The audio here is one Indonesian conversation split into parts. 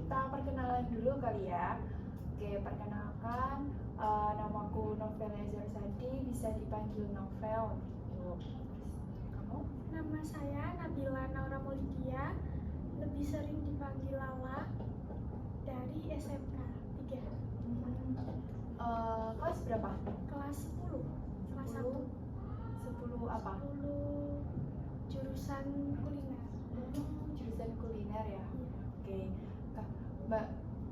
kita perkenalan dulu kali ya. Oke, perkenalkan, namaku Novela Zarsadi, bisa dipanggil Novel gitu. Kamu? Nama saya Nabila Naura Maulidia, lebih sering dipanggil Lala, dari SMK 3, Kelas berapa? kelas 10, kelas 1, 10 apa? 10 jurusan kuliner. Jurusan kuliner ya. Iya. Oke, Mbak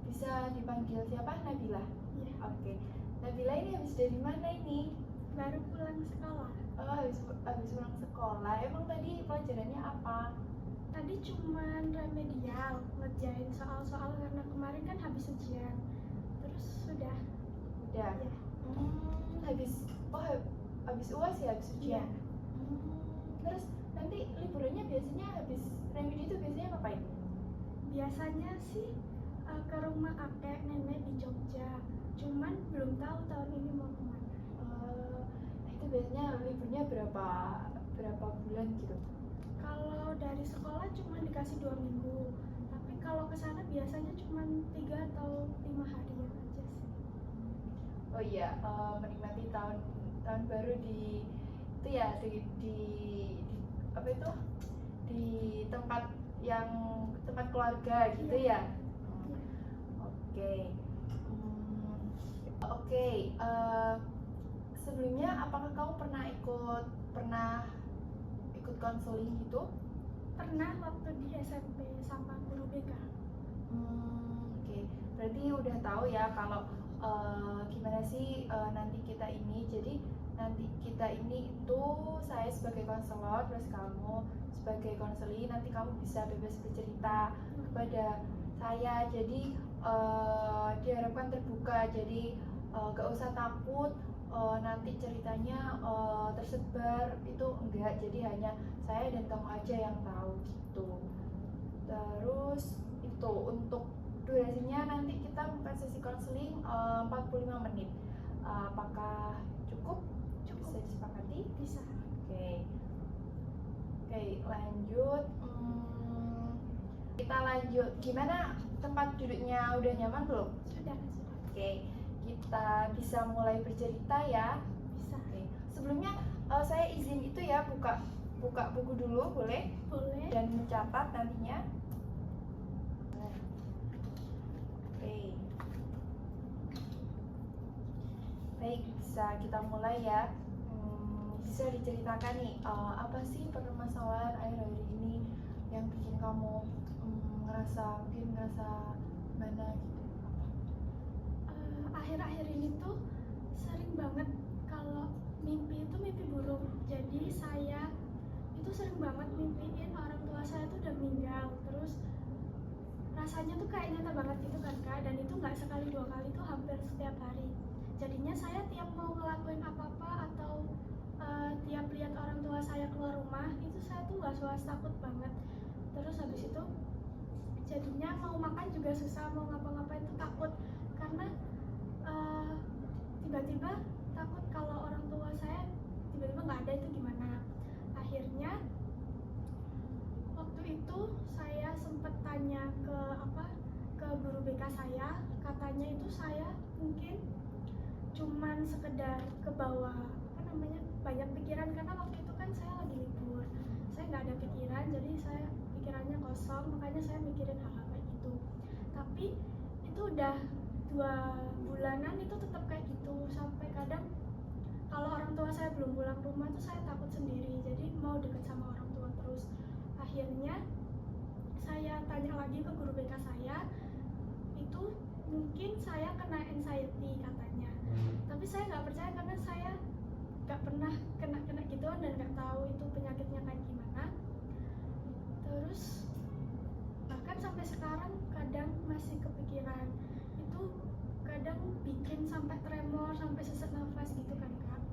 bisa dipanggil siapa? Nabila. Iya. Oke, Nabila ini habis dari mana ini? Baru pulang sekolah. Oh, habis pulang sekolah. Emang tadi pelajarannya apa? Tadi cuman remedial, ngerjain soal-soal karena kemarin kan habis ujian. Terus sudah. Udah. Ya. Habis UAS ya, habis Iya. ujian. Terus nanti liburannya biasanya habis remedi itu biasanya ngapain? Biasanya sih ke rumah kakek nenek di Jogja. Cuman belum tahu tahun ini mau kemana. Itu biasanya liburnya berapa bulan gitu? Kalau dari sekolah cuma dikasih 2 minggu, tapi kalau ke sana biasanya cuma 3 atau 5 hari aja sih. Oh iya, menikmati tahun baru di itu ya di apa itu, di tempat keluarga gitu ya. Oke. Oke. Sebelumnya apakah kamu pernah ikut konseling gitu? Pernah waktu di SMP sama guru BK. Oke. Berarti udah tahu ya kalau gimana sih nanti kita ini. Jadi nanti kita ini itu saya sebagai konselor, terus kamu sebagai konseli, nanti kamu bisa bebas bercerita kepada saya. Jadi diharapkan terbuka. Jadi gak usah takut nanti ceritanya tersebar, itu enggak. Jadi hanya saya dan kamu aja yang tahu gitu. Terus itu untuk durasinya nanti kita bukan sesi konseling 45 menit. Apakah cukup? Bisa disepakati? Bisa. Oke, lanjut. Kita lanjut. Gimana tempat duduknya, udah nyaman belum? Sudah. Oke, kita bisa mulai bercerita ya. Bisa. Oke. Sebelumnya saya izin itu ya, buka buku dulu, boleh? Boleh. Dan mencatat nantinya. Oke. Baik, bisa kita mulai ya. Bisa diceritakan nih, apa sih permasalahan akhir-akhir ini yang bikin kamu ngerasa mana gitu? Akhir-akhir ini tuh sering banget kalau mimpi itu mimpi buruk. Jadi saya itu sering banget mimpiin orang tua saya tuh udah meninggal. Terus rasanya tuh kayak nyata banget gitu kan Kak. Dan itu nggak sekali 2 kali, tuh hampir setiap hari. Jadinya saya tiap mau ngelakuin apa-apa atau tiap lihat orang tua saya keluar rumah, itu saya tuh was-was, takut banget. Terus habis itu jadinya mau makan juga susah, mau ngapa-ngapain tuh takut. Karena tiba-tiba takut kalau orang tua saya tiba-tiba nggak ada, itu gimana. Akhirnya waktu itu saya sempat tanya ke guru BK saya, katanya itu saya mungkin cuman sekedar ke bawah banyak pikiran, karena waktu itu kan saya lagi libur, saya nggak ada pikiran, jadi saya pikirannya kosong, makanya saya mikirin hal-hal kayak gitu. Tapi itu udah 2 bulanan itu tetap kayak gitu, sampai kadang kalau orang tua saya belum pulang rumah tuh saya takut sendiri, jadi mau deket sama orang tua terus. Akhirnya saya tanya lagi ke guru BK saya, itu mungkin saya kena anxiety katanya. Tapi saya nggak percaya karena saya nggak pernah kena gituan dan nggak tahu itu penyakitnya kayak gimana. Terus bahkan sampai sekarang kadang masih kepikiran, itu kadang bikin sampai tremor, sampai sesak nafas gitu kan Kak.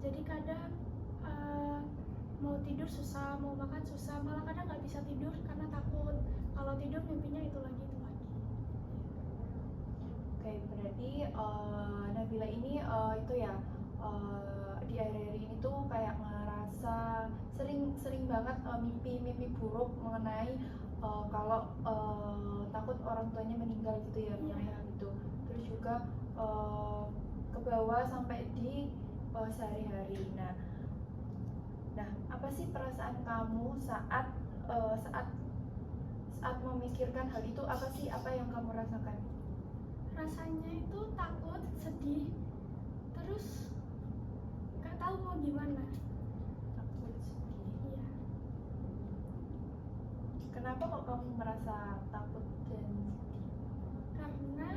Jadi kadang mau tidur susah, mau makan susah, malah kadang nggak bisa tidur karena takut kalau tidur mimpinya itu lagi. Oke, berarti Nabila ini itu ya, di akhir-akhir ini tuh kayak ngerasa sering banget mimpi buruk mengenai kalau takut orang tuanya meninggal gitu ya, Iya. mengenai hal itu. Terus juga ke bawah sampai di sehari-hari. Nah, apa sih perasaan kamu saat saat saat memikirkan hal itu? Apa sih yang kamu rasakan? Rasanya itu takut, sedih, terus nggak tahu mau gimana. Takut, sedih. Iya. Kenapa kok kamu merasa takut dan sedih? Karena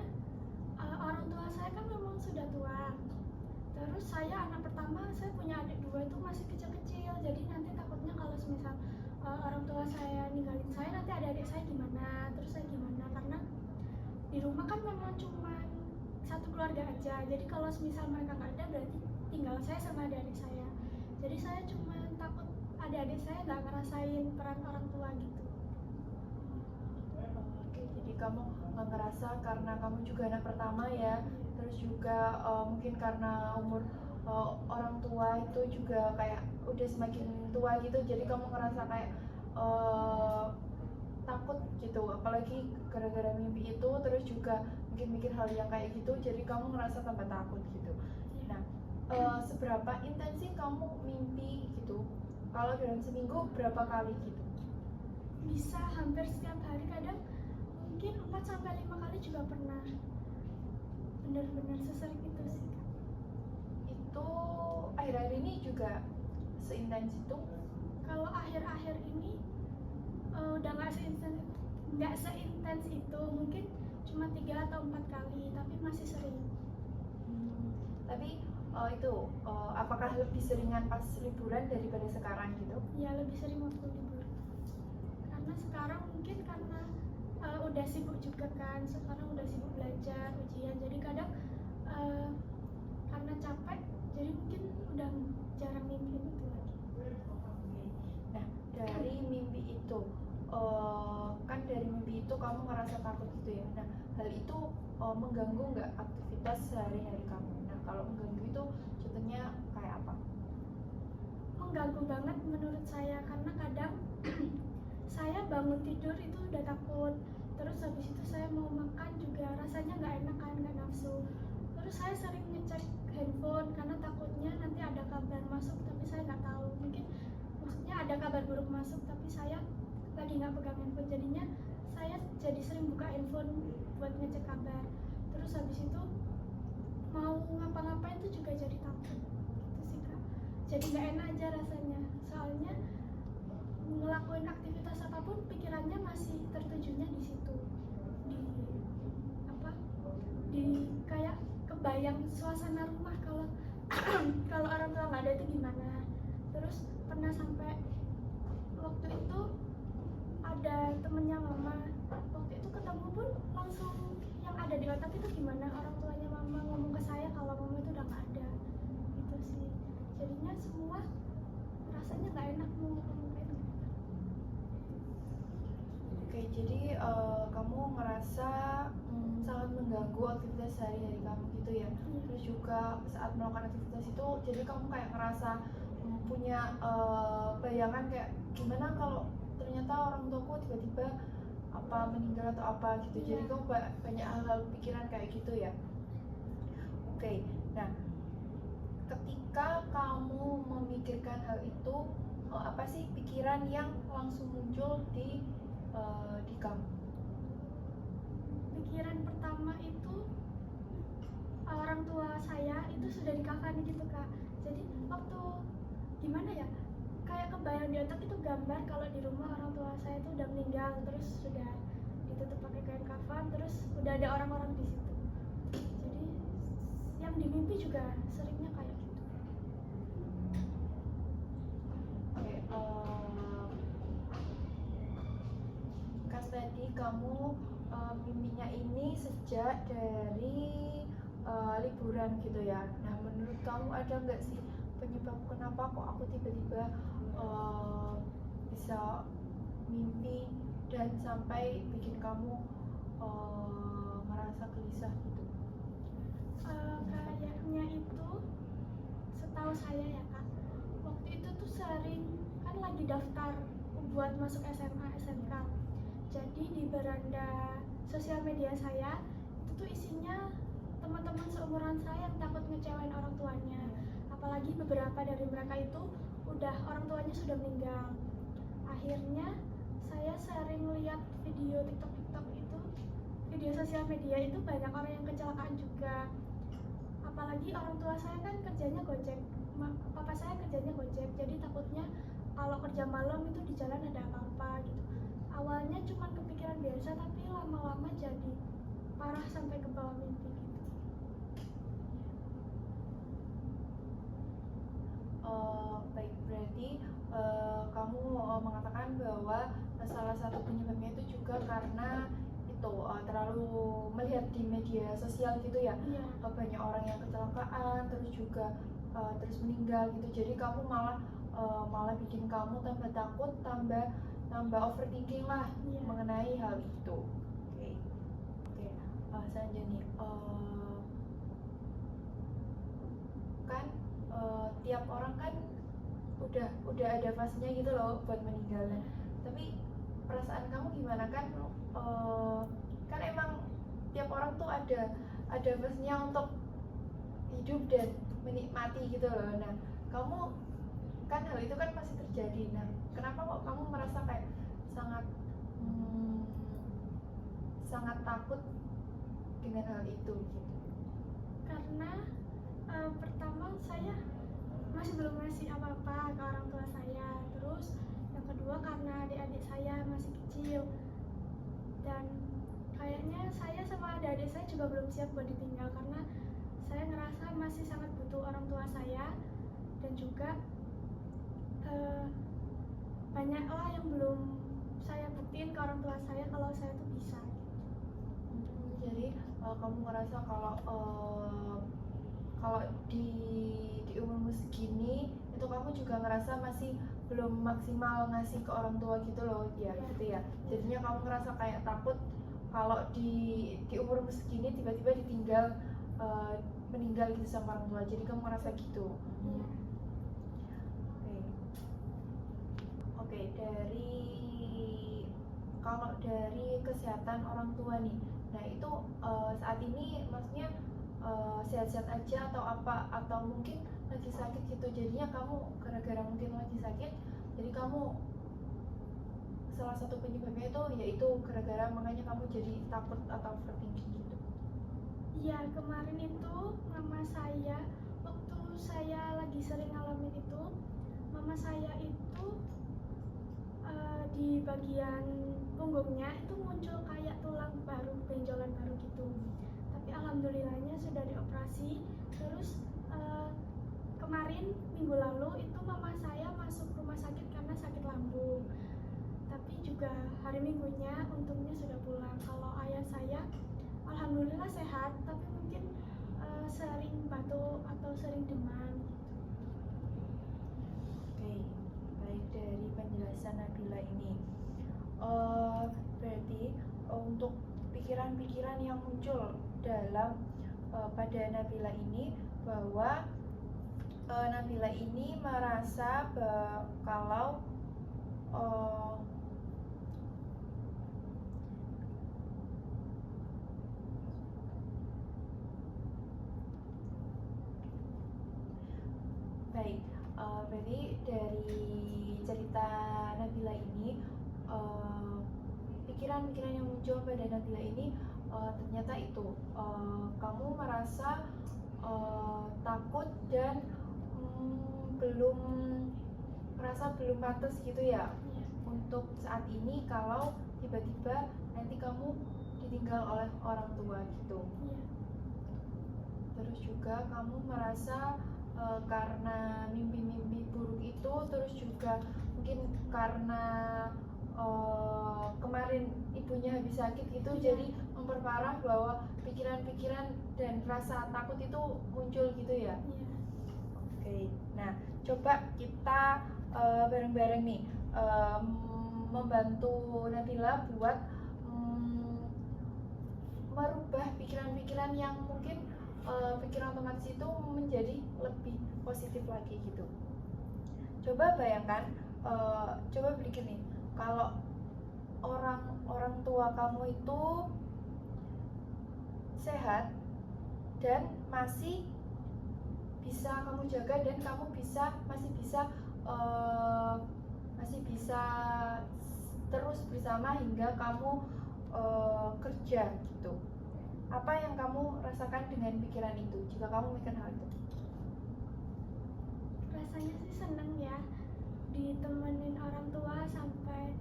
orang tua saya kan memang sudah tua. Terus saya anak pertama, saya punya adik dua itu masih kecil-kecil. Jadi nanti takutnya kalau semisal orang tua saya ninggalin saya, nanti adik-adik saya gimana, terus saya gimana. Karena di rumah kan memang cuma satu keluarga aja. Jadi kalau semisal mereka nggak ada, berarti tinggal saya sama adik-adik saya. Jadi saya cuma takut adik-adik saya nggak ngerasain peran orang tua gitu. Oke, jadi kamu nggak ngerasa karena kamu juga anak pertama ya, terus juga mungkin karena umur orang tua itu juga kayak udah semakin tua gitu, jadi kamu ngerasa kayak takut gitu, apalagi gara-gara mimpi itu, terus juga mungkin mikir hal yang kayak gitu, jadi kamu ngerasa tambah takut gitu. Nah, seberapa intens sih kamu mimpi gitu? Kalau dalam seminggu berapa kali gitu? Bisa hampir setiap hari, kadang mungkin 4-5 kali juga pernah. Bener-bener sesering itu sih Kak. Itu akhir-akhir ini juga seintens itu? Kalau akhir-akhir ini udah nggak seintens itu, mungkin cuma 3 atau 4 kali, tapi masih sering. Tapi itu apakah lebih seringan pas liburan daripada sekarang gitu? Ya lebih sering waktu libur. Karena sekarang mungkin karena udah sibuk juga kan, sekarang udah sibuk belajar, ujian, jadi kadang karena capek, jadi mungkin udah jarang mimpi itu lagi. Nah, dari mimpi itu, kan dari mimpi itu kamu ngerasa takut gitu ya. Nah, hal itu mengganggu nggak aktivitas sehari-hari kamu? Nah, kalau mengganggu itu contohnya kayak apa? Mengganggu banget menurut saya, karena kadang saya bangun tidur itu udah takut, terus habis itu saya mau makan juga rasanya nggak enak kan, nggak nafsu. Terus saya sering ngecek handphone karena takutnya nanti ada kabar masuk tapi saya nggak tahu, mungkin maksudnya ada kabar buruk masuk tapi saya lagi nggak pegang handphone, jadinya saya jadi sering buka handphone buat ngecek kabar. Terus habis itu mau ngapa-ngapain tuh juga jadi takut gitu sih Kak. Jadi nggak enak aja rasanya, soalnya ngelakuin aktivitas apapun pikirannya masih tertujunya di situ, di kayak kebayang suasana rumah kalau kalau orang tua nggak ada itu gimana. Terus pernah sampai waktu itu ada temennya mama, waktu itu ketemu pun langsung yang ada di otak itu gimana orang tuanya mama ngomong ke saya kalau mama itu udah nggak ada gitu sih. Jadinya semua rasanya nggak enak mau ngomong kayak gitu. Oke, jadi kamu ngerasa sangat mengganggu aktivitas sehari-hari kamu gitu ya. Terus juga saat melakukan aktivitas itu, jadi kamu kayak ngerasa punya bayangan kayak gimana kalau ternyata orang tuaku tiba-tiba apa meninggal atau apa gitu. Jadi kamu banyak hal-hal pikiran kayak gitu ya. Oke, nah ketika kamu memikirkan hal itu, apa sih pikiran yang langsung muncul di kamu? Pikiran pertama itu orang tua saya itu sudah dikafani gitu Kak. Jadi waktu gimana ya, kayak kebayang di otak itu gambar kalau di rumah orang tua saya itu udah meninggal, terus sudah ditutup pakai kain kafan, terus udah ada orang-orang di situ. Jadi yang di mimpi juga seringnya kayak gitu. Oke, kan tadi kamu mimpinya ini sejak dari liburan gitu ya. Nah, menurut kamu ada nggak sih penyebab kenapa kok aku tiba-tiba bisa mimpi dan sampai bikin kamu ngerasa gelisah gitu? Kayaknya itu setahu saya ya Kak, waktu itu tuh sering kan lagi daftar buat masuk SMA SMK, jadi di beranda sosial media saya itu tuh isinya teman-teman seumuran saya yang takut ngecewain orang tuanya. Apalagi beberapa dari mereka itu orang tuanya sudah meninggal. Akhirnya saya sering lihat video TikTok itu, video sosial media itu banyak orang yang kecelakaan juga. Apalagi orang tua saya kan kerjanya Gojek, papa saya kerjanya Gojek, jadi takutnya kalau kerja malam itu di jalan ada apa-apa gitu. Awalnya cuma kepikiran biasa, tapi lama-lama jadi parah sampai ke bawah mimpi gitu. Baik, berarti kamu mengatakan bahwa salah satu penyebabnya itu juga karena itu terlalu melihat di media sosial gitu ya. Iya. Banyak orang yang kecelakaan terus juga terus meninggal gitu, jadi kamu malah bikin kamu tambah takut, tambah overthinking lah. Iya. Mengenai hal itu. Oke. Selanjutnya nih, kan tiap orang kan udah ada fasenya gitu loh buat meninggal. Tapi perasaan kamu gimana? Kan kan emang tiap orang tuh ada fasenya untuk hidup dan menikmati gitu loh. Nah, kamu kan hal itu kan masih terjadi. Nah, kenapa kok kamu merasa kayak sangat takut dengan hal itu gitu? Karena pertama saya masih belum ngasih apa-apa ke orang tua saya. Terus yang kedua karena adik-adik saya masih kecil, dan kayaknya saya sama adik-adik saya juga belum siap buat ditinggal, karena saya ngerasa masih sangat butuh orang tua saya, dan juga banyaklah yang belum saya buktiin ke orang tua saya kalau saya tuh bisa. Jadi kamu ngerasa kalau di umurmu segini itu kamu juga ngerasa masih belum maksimal ngasih ke orang tua gitu loh ya, gitu ya. Jadinya kamu ngerasa kayak takut kalau di umurmu segini tiba-tiba ditinggal meninggal gitu sama orang tua, jadi kamu ngerasa gitu. Oke, kalau dari kesehatan orang tua nih, nah itu saat ini maksudnya sehat-sehat aja atau mungkin lagi sakit gitu. Jadinya kamu gara-gara mungkin lagi sakit, jadi kamu salah satu penyebabnya itu yaitu gara-gara makanya kamu jadi takut atau overthinking gitu. Iya, kemarin itu mama saya, waktu saya lagi sering ngalamin itu, mama saya itu di bagian punggungnya itu muncul kayak tulang baru, benjolan baru gitu. Tapi alhamdulillahnya sudah dioperasi. Terus kemarin minggu lalu itu mama saya masuk rumah sakit karena sakit lambung. Tapi juga hari minggunya untungnya sudah pulang. Kalau ayah saya alhamdulillah sehat, tapi mungkin sering batuk atau sering demam. Oke, baik, dari penjelasan Nabila ini berarti untuk pikiran-pikiran yang muncul dalam pada Nabila ini bahwa Nabila ini merasa kalau baik, berarti dari cerita Nabila ini pikiran-pikiran yang muncul pada Nabila ini ternyata itu kamu merasa takut dan belum pantas gitu ya untuk saat ini kalau tiba-tiba nanti kamu ditinggal oleh orang tua gitu. Terus juga kamu merasa karena mimpi-mimpi buruk itu, terus juga mungkin karena kemarin ibunya habis sakit gitu, jadi memperparah bahwa pikiran-pikiran dan rasa takut itu muncul gitu ya. Oke, nah coba kita bareng-bareng nih membantu Nabila buat merubah pikiran-pikiran yang mungkin pikiran otomatis itu menjadi lebih positif lagi gitu. Coba bayangkan, coba pikir nih, kalau orang tua tua kamu itu sehat dan masih bisa kamu jaga, dan kamu masih bisa terus bersama hingga kamu kerja gitu. Apa yang kamu rasakan dengan pikiran itu jika kamu mikir hal itu? Rasanya sih seneng ya, ditemenin orang tua sampai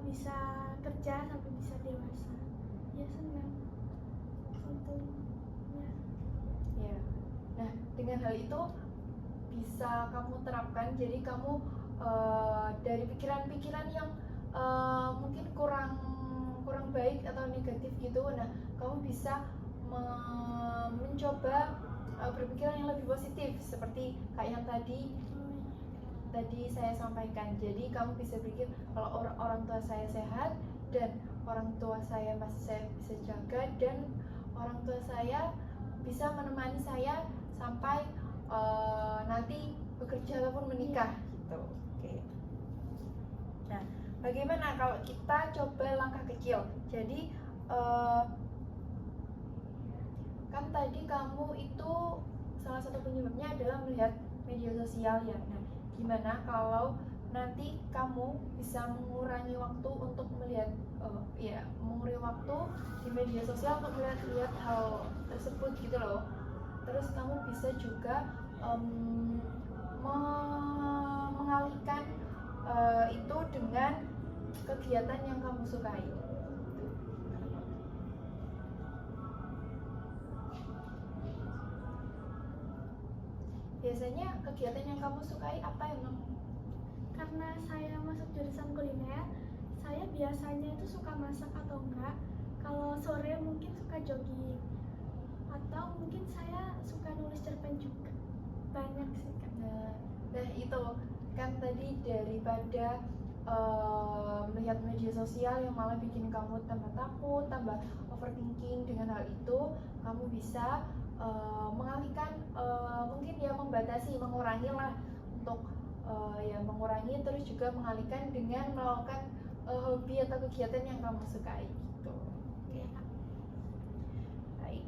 bisa kerja sampai bisa dewasa. Ya senang tentunya. Ya. Nah, dengan hal itu bisa kamu terapkan. Jadi kamu dari pikiran-pikiran yang mungkin kurang baik atau negatif gitu, nah kamu bisa mencoba berpikiran yang lebih positif, seperti kayak yang tadi saya sampaikan. Jadi kamu bisa berpikir kalau orang tua saya sehat dan orang tua saya masih saya bisa jaga, dan orang tua saya bisa menemani saya sampai nanti bekerja ataupun menikah gitu. Oke. Nah, bagaimana kalau kita coba langkah kecil? Jadi kan tadi kamu itu salah satu penyebabnya adalah melihat media sosial ya. Nah, gimana kalau nanti kamu bisa mengurangi waktu untuk melihat mengurangi waktu di media sosial untuk melihat hal tersebut gitu loh. Terus kamu bisa juga mengalihkan itu dengan kegiatan yang kamu sukai. Biasanya kegiatan yang kamu sukai apa emang? Karena saya masuk jurusan kuliner, saya biasanya itu suka masak atau enggak. Kalau sore mungkin suka jogging, atau mungkin saya suka nulis cerpen juga. Banyak sih Kak. Nah itu kan tadi daripada melihat media sosial yang malah bikin kamu tambah takut, tambah overthinking dengan hal itu, kamu bisa mengalihkan, mungkin ya membatasi, mengurangi lah untuk mengurangi, terus juga mengalihkan dengan melakukan hobi atau kegiatan yang kamu sukai gitu. Iya Kak. Baik.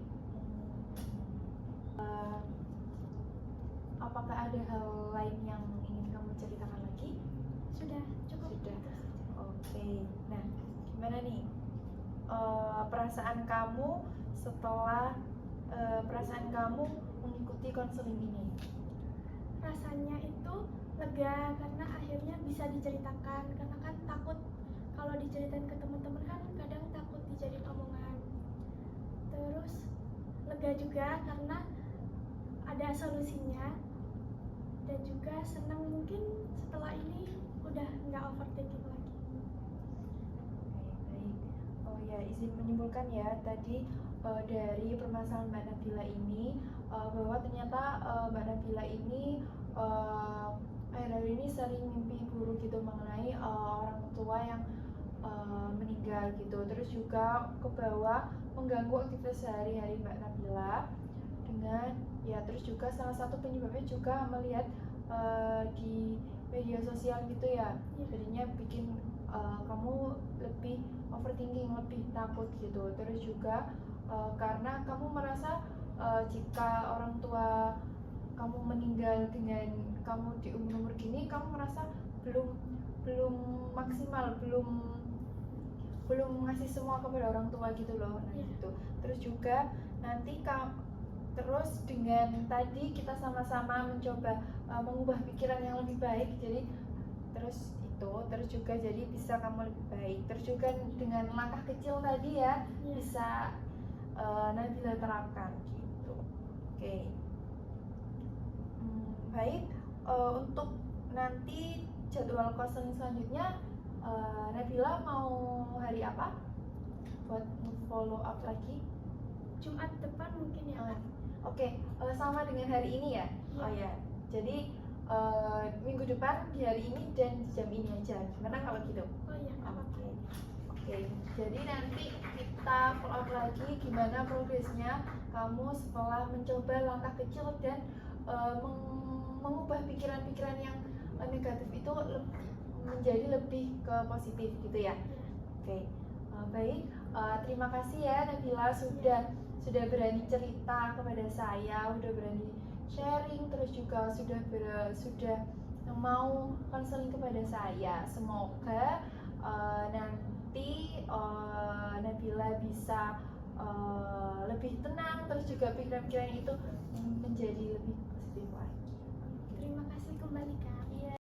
Apakah ada hal lain yang ingin kamu ceritakan lagi? Sudah cukup. Sudah. Oke. Nah, gimana nih perasaan kamu setelah mengikuti konseling ini? Rasanya itu lega karena akhirnya bisa diceritakan, karena kan takut kalau diceritain ke teman-teman kan kadang takut dijadiin omongan. Terus lega juga karena ada solusinya, dan juga senang mungkin setelah ini udah nggak overthinking lagi. Baik. Oh ya, izin menyimpulkan ya tadi dari permasalahan Mbak Nabila ini, bahwa ternyata Mbak Nabila ini akhir-akhir ini sering mimpi buruk gitu mengenai orang tua yang meninggal gitu. Terus juga ke bawah mengganggu aktivitas sehari-hari Mbak Nabila dengan terus juga salah satu penyebabnya juga melihat di media sosial gitu ya. Jadinya bikin kamu lebih overthinking, lebih takut gitu. Terus juga karena kamu merasa jika orang tua kamu meninggal dengan kamu di umur gini, kamu merasa belum maksimal, belum ngasih semua kepada orang tua gitu loh. Nah gitu. Terus juga nanti terus dengan tadi kita sama-sama mencoba mengubah pikiran yang lebih baik, jadi terus juga jadi bisa kamu lebih baik. Terus juga dengan langkah kecil tadi ya bisa Nabila terapkan gitu. Oke. Baik, untuk nanti jadwal konseling selanjutnya Nabila mau hari apa buat follow up lagi? Jumat depan mungkin ya. Oke, sama dengan hari ini ya? Oh ya, jadi minggu depan di hari ini dan jam ini aja. Gimana kalau gitu? Oh iya. Oke. Jadi nanti kita follow up lagi gimana progresnya kamu setelah mencoba langkah kecil dan mengubah pikiran-pikiran yang negatif itu menjadi lebih ke positif gitu ya. Oke. Baik, terima kasih ya Nabila sudah berani cerita kepada saya, sudah berani sharing, terus juga sudah mau konseling kepada saya. Semoga nanti Nabila bisa lebih tenang, terus juga pikiran-pikiran itu menjadi lebih positif lagi. Terima kasih kembali Kak.